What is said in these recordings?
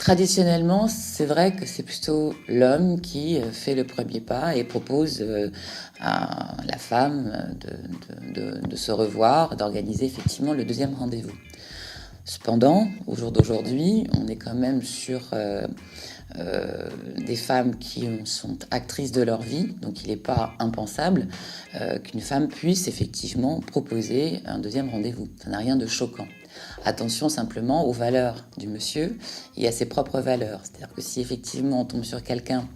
Traditionnellement, c'est vrai que c'est plutôt l'homme qui fait le premier pas et propose à la femme de se revoir, d'organiser effectivement le deuxième rendez-vous. Cependant, au jour d'aujourd'hui, on est quand même sur des femmes qui sont actrices de leur vie, donc il n'est pas impensable qu'une femme puisse effectivement proposer un deuxième rendez-vous. Ça n'a rien de choquant. Attention simplement aux valeurs du monsieur et à ses propres valeurs. C'est-à-dire que si effectivement on tombe sur quelqu'un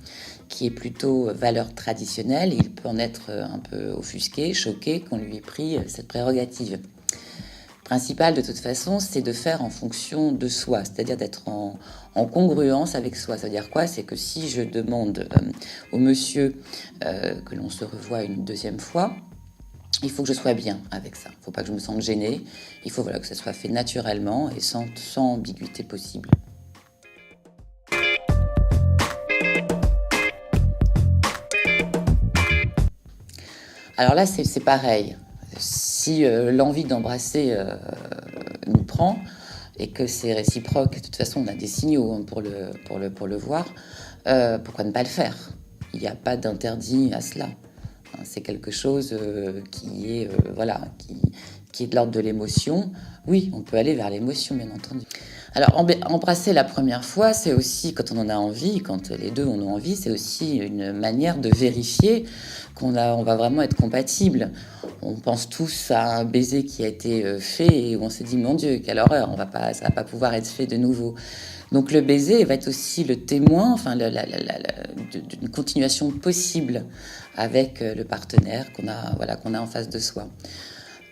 qui est plutôt valeur traditionnelle, il peut en être un peu offusqué, choqué qu'on lui ait pris cette prérogative. Le principal de toute façon, c'est de faire en fonction de soi, c'est-à-dire d'être en congruence avec soi. Ça veut dire quoi? C'est que si je demande au monsieur que l'on se revoie une deuxième fois, il faut que je sois bien avec ça. Il ne faut pas que je me sente gênée. Il faut que ça soit fait naturellement et sans ambiguïté possible. Alors là, c'est pareil. Si l'envie d'embrasser nous prend et que c'est réciproque, de toute façon, on a des signaux pour le voir, pourquoi ne pas le faire? Il n'y a pas d'interdit à cela. C'est quelque chose qui est qui est de l'ordre de l'émotion. Oui, on peut aller vers l'émotion, bien entendu. Alors, embrasser la première fois, c'est aussi, quand on en a envie, quand les deux en ont envie, c'est aussi une manière de vérifier on va vraiment être compatibles. On pense tous à un baiser qui a été fait et où on s'est dit, mon Dieu, quelle horreur, ça va pas pouvoir être fait de nouveau. Donc le baiser va être aussi le témoin, d'une continuation possible avec le partenaire qu'on a en face de soi.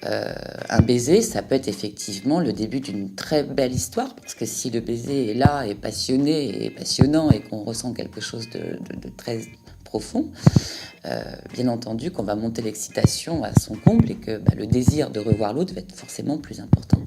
Un baiser, ça peut être effectivement le début d'une très belle histoire, parce que si le baiser est là, est passionné, est passionnant, et qu'on ressent quelque chose de très profond, bien entendu qu'on va monter l'excitation à son comble et que le désir de revoir l'autre va être forcément plus important.